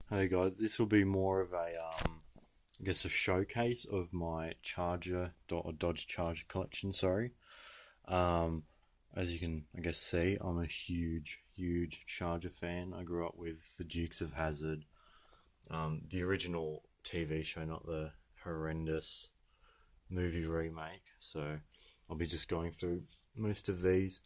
Hey guys, this will be more of a I guess a showcase of my Dodge Charger collection. Sorry. Um, as you can I guess see, I'm a huge Charger fan. I grew up with the Dukes of Hazzard, the original TV show, not the horrendous movie remake. So I'll be just going through most of these.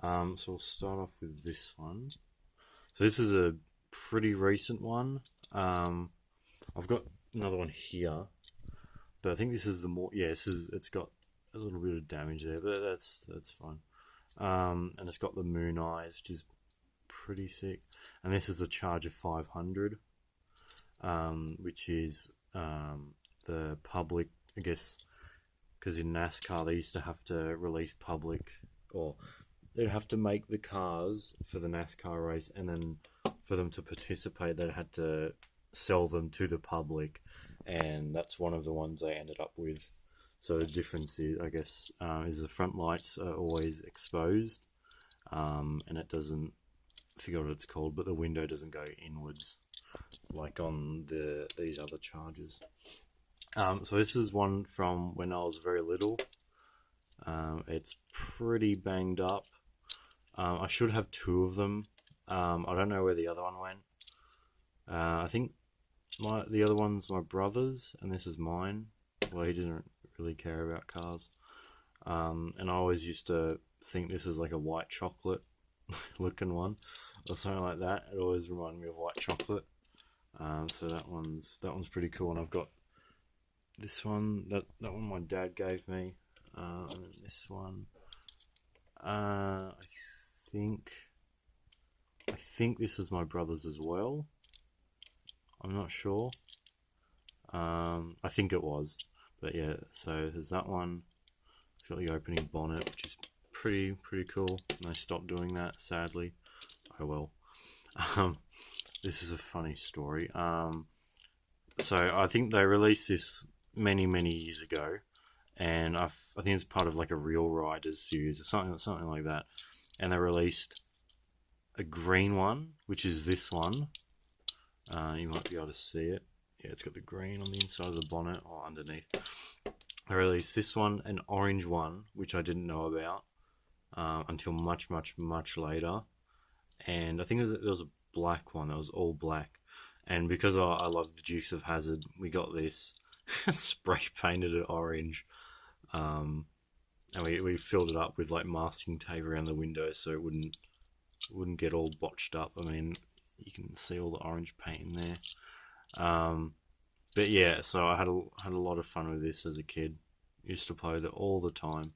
So we'll start off with this one. So this is a pretty recent one. Um, I've got another one here, but I think this is the more. Yeah, it's got a little bit of damage there, but that's fine. And it's got the moon eyes, which is pretty sick. And this is the Charger 500, which is the public, I guess, because in NASCAR they used to have to release public, or they'd have to make the cars for the NASCAR race, and then for them to participate, they had to sell them to the public, and that's one of the ones I ended up with. So the difference is, I guess, is the front lights are always exposed, and it doesn't. I forget what it's called, but the window doesn't go inwards like on these other Chargers. So this is one from when I was very little. It's pretty banged up. I should have two of them. I don't know where the other one went. I think the other one's my brother's, and this is mine. Well, he doesn't really care about cars. And I always used to think this is like a white chocolate looking one, or something like that. It always reminded me of white chocolate. So that one's pretty cool. And I've got this one. That one my dad gave me. And this one. Think I think this was my brother's as well. I'm not sure. I think it was, but yeah. So there's that one. It's got the opening bonnet, which is pretty cool. And I stopped doing that, sadly. Oh well. Um, this is a funny story. So I think they released this many years ago, and I think it's part of like a Real Riders series or something like that. And they released a green one, which is this one. You might be able to see it. Yeah, it's got the green on the inside of the bonnet or underneath. They released this one, an orange one, which I didn't know about until much later. And I think there was a black one that was all black. And because I love the Dukes of Hazzard, we got this spray painted it orange. And we filled it up with like masking tape around the window so it wouldn't get all botched up. I mean, you can see all the orange paint in there. But yeah, so I had a lot of fun with this as a kid. Used to play with it all the time.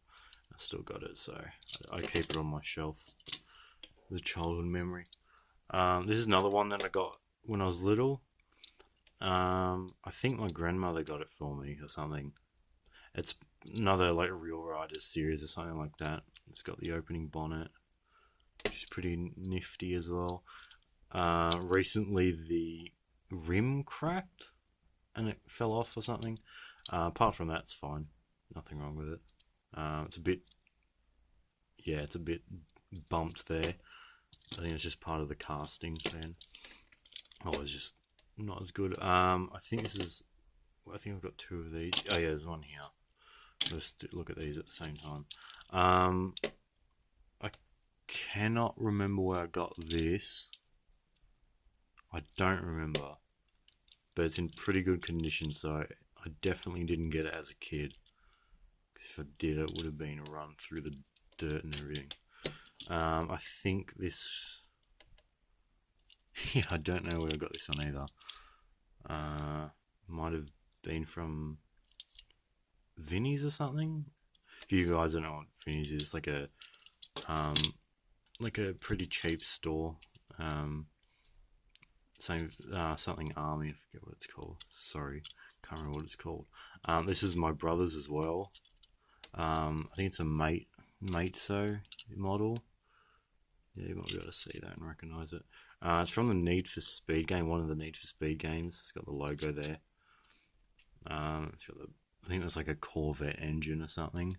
I still got it, so I keep it on my shelf. The childhood memory. This is another one that I got when I was little. I think my grandmother got it for me or something. It's another like Real Riders series or something like that. It's got the opening bonnet, which is pretty nifty as well. Recently the rim cracked and it fell off or something. Apart from that, it's fine. Nothing wrong with it. It's a bit bumped there. I think it's just part of the casting then. Oh, it's just not as good. I think I've got two of these. Oh yeah, there's one here. Let's look at these at the same time. I cannot remember where I got this. I don't remember, but it's in pretty good condition, so I definitely didn't get it as a kid. If I did, it would have been a run through the dirt and everything. I think this. Yeah, I don't know where I got this on either. Might have been from Vinnie's or something. If you guys don't know what Vinnie's is, it's like a pretty cheap store. Same something Army. I forget what it's called. Sorry, can't remember what it's called. This is my brother's as well. I think it's a Mateso model. Yeah, you might be able to see that and recognise it. It's from the Need for Speed game, one of the Need for Speed games. It's got the logo there. It's got I think that's like a Corvette engine or something.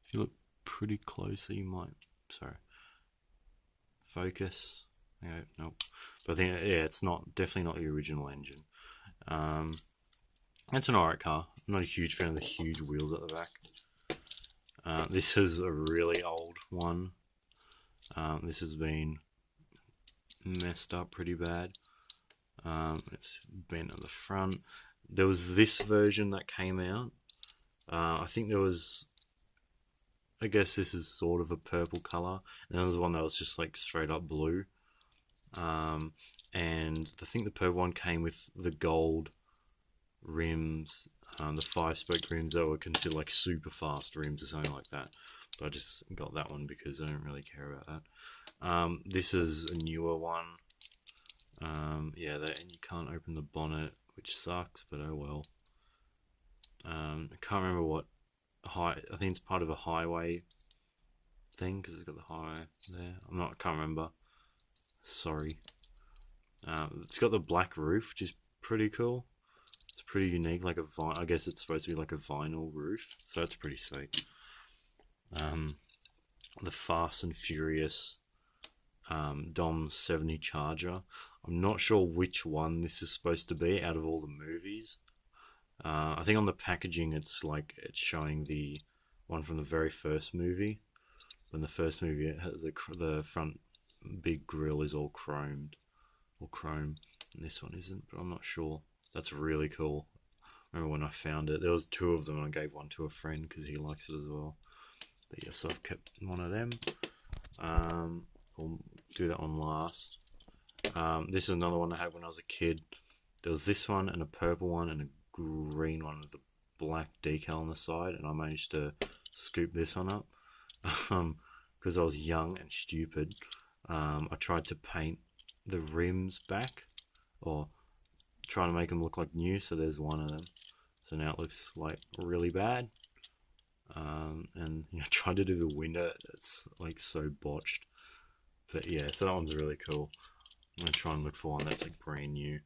If you look pretty closely, you might. Sorry. Focus. Yeah, nope. But I think, yeah, it's definitely not the original engine. Um, it's an alright car. I'm not a huge fan of the huge wheels at the back. This is a really old one. This has been messed up pretty bad. It's bent at the front. There was this version that came out. I think there was. I guess this is sort of a purple color, and there was one that was just like straight up blue. And I think the purple one came with the gold rims, the 5-spoke rims that were considered like super fast rims or something like that. But I just got that one because I don't really care about that. This is a newer one. Yeah, and you can't open the bonnet, which sucks, but oh well. I can't remember what I think it's part of a highway thing because it's got the highway there. I can't remember. Sorry. It's got the black roof, which is pretty cool. It's pretty unique, like I guess it's supposed to be like a vinyl roof, so that's pretty sweet. The Fast and Furious Dom 70 Charger. I'm not sure which one this is supposed to be out of all the movies. I think on the packaging it's showing the one from the very first movie. When the first movie, it has the front big grille is all chromed or chrome, and this one isn't. But I'm not sure. That's really cool. I remember when I found it, there was 2 of them, and I gave one to a friend because he likes it as well. But yes, I've kept one of them. We'll do that one last. This is another one I had when I was a kid. There was this one and a purple one and a green one with a black decal on the side, and I managed to scoop this one up because I was young and stupid. I tried to paint the rims back, or trying to make them look like new, so there's one of them. So now it looks like really bad. And I tried to do the window, it's like so botched. But yeah, so that one's really cool. I'm gonna try and look for one that's like brand new.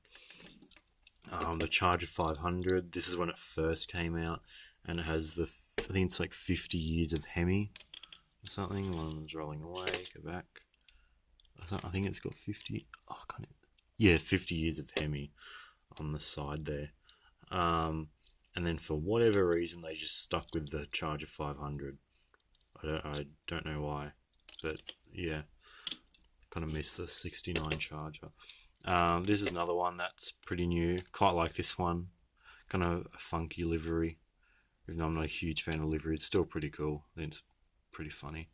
The Charger 500. This is when it first came out, and it has I think it's like 50 years of Hemi or something. One of them's rolling away. Go back. I think it's got 50. Oh, can't it? Yeah, 50 years of Hemi on the side there. And then for whatever reason, they just stuck with the Charger 500. I don't know why, but yeah, kind of missed the 69 Charger. This is another one that's pretty new. Quite like this one. Kind of a funky livery. Even though I'm not a huge fan of livery, it's still pretty cool. I think it's pretty funny.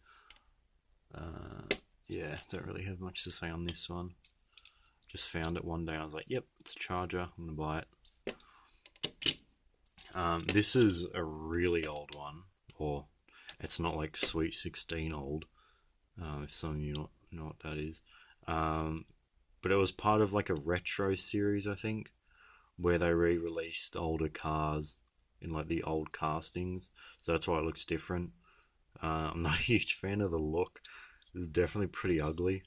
Yeah, don't really have much to say on this one. Just found it one day. I was like, yep, it's a Charger. I'm going to buy it. This is a really old one. Or it's not like Sweet 16 old. If some of you know what that is. But it was part of like a retro series, I think, where they re-released older cars in like the old castings. So that's why it looks different. I'm not a huge fan of the look. It's definitely pretty ugly.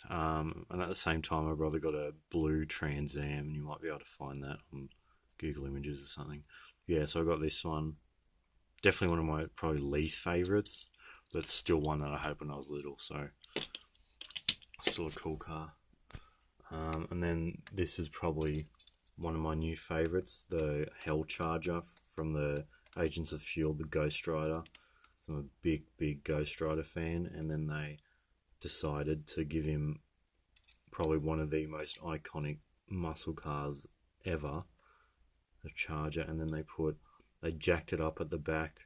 And at the same time, my brother got a blue Trans Am, and you might be able to find that on Google Images or something. Yeah, so I got this one. Definitely one of my probably least favourites, but still one that I had when I was little, so still a cool car. And then this is probably one of my new favourites, the Hell Charger from the Agents of S.H.I.E.L.D., the Ghost Rider. So I'm a big Ghost Rider fan, and then they decided to give him probably one of the most iconic muscle cars ever, the Charger, and then they jacked it up at the back.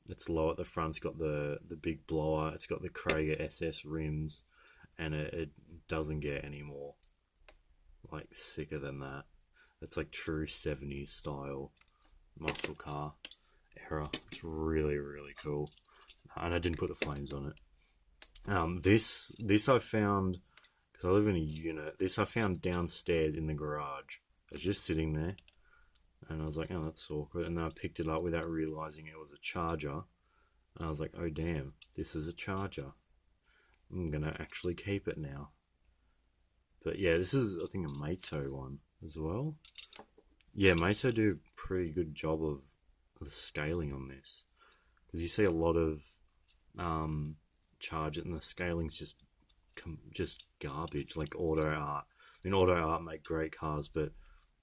It's low at the front, it's got the big blower, it's got the Krager SS rims, and it doesn't get any more like sicker than that. It's like true 70s style muscle car era. It's really cool, and I didn't put the flames on it. This I found because I live in a unit. This I found downstairs in the garage. It was just sitting there, and I was like, oh, that's awkward. And then I picked it up without realizing it was a Charger, and I was like, oh damn, this is a Charger. I'm gonna actually keep it now. But yeah, this is I think a Meizo one as well. Yeah, Meizo do a pretty good job of the scaling on this, because you see a lot of Charger and the scaling's just just garbage. Like Auto Art. I mean, Auto Art make great cars, but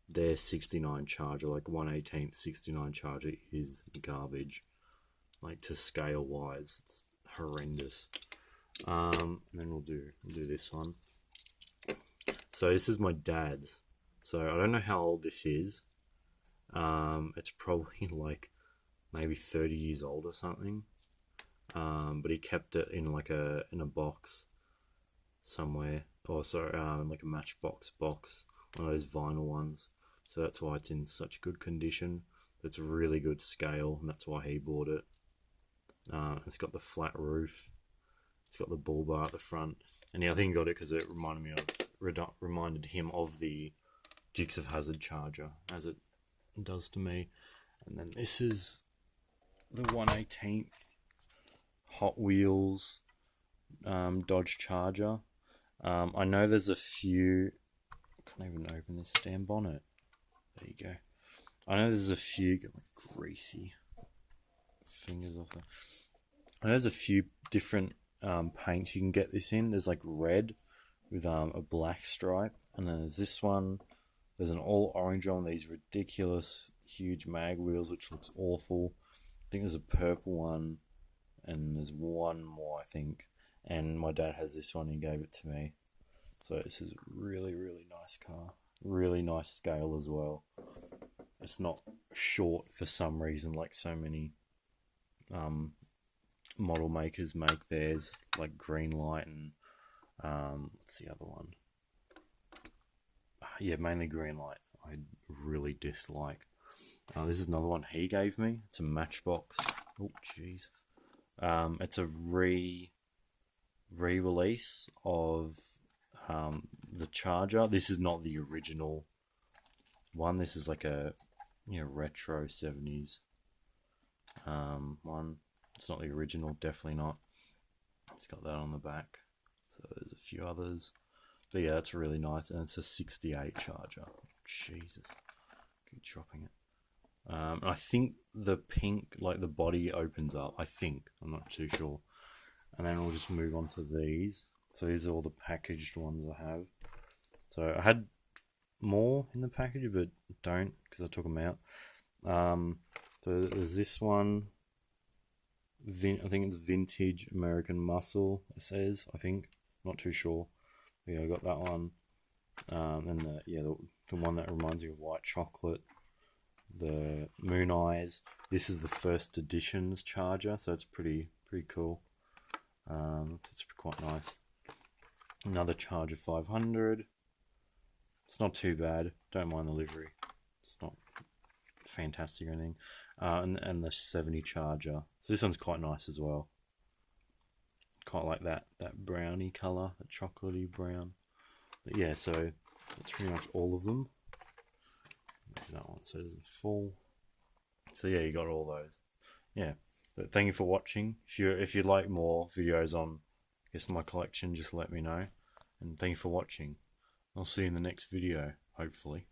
their 69 Charger, like 1/18th 69 Charger, is garbage. Like, to scale wise, it's horrendous. And then we'll do this one. So this is my dad's. So I don't know how old this is. It's probably like maybe 30 years old or something. But he kept it in like in a box somewhere. Oh, sorry, like a Matchbox box, one of those vinyl ones. So that's why it's in such good condition. It's a really good scale, and that's why he bought it. It's got the flat roof. It's got the bull bar at the front, and yeah, I think he got it because it reminded him of the Dukes of Hazzard Charger, as it does to me. And then this is the 1/18th Hot Wheels Dodge Charger. I know there's a few. I can't even open this damn bonnet. There you go. I know there's a few. Get my greasy fingers off there. I know there's a few different paints you can get this in. There's like red with a black stripe, and then there's this one. There's an all orange on these ridiculous huge mag wheels, which looks awful. I think there's a purple one, and there's one more, I think. And my dad has this one, he gave it to me. So this is a really, really nice car. Really nice scale as well. It's not short for some reason, like so many model makers make theirs, like Greenlight and what's the other one? Yeah, mainly Greenlight. I really dislike. This is another one he gave me. It's a Matchbox. Oh, jeez. It's a re-release of the Charger. This is not the original one. This is like a retro 70s one. It's not the original, definitely not. It's got that on the back. So there's a few others. But yeah, it's really nice, and it's a 68 Charger. Jesus, keep dropping it. I think the pink, like the body opens up. I think, I'm not too sure. And then we'll just move on to these. So these are all the packaged ones I have. So I had more in the package, but don't, because I took them out. So there's this one. I think it's Vintage American Muscle, it says. I think, not too sure. Yeah, I got that one. And the one that reminds me of White Chocolate, the Moon Eyes. This is the first edition's Charger, so it's pretty cool. It's quite nice. Another Charger 500. It's not too bad. Don't mind the livery. It's not fantastic or anything. And the 70 Charger. So this one's quite nice as well. Quite like that brownie colour, that chocolatey brown. But yeah, so that's pretty much all of them. That one so it doesn't fall. So yeah, you got all those. Yeah, but thank you for watching. If you'd like more videos on, I guess, my collection, just let me know. And thank you for watching. I'll see you in the next video, hopefully.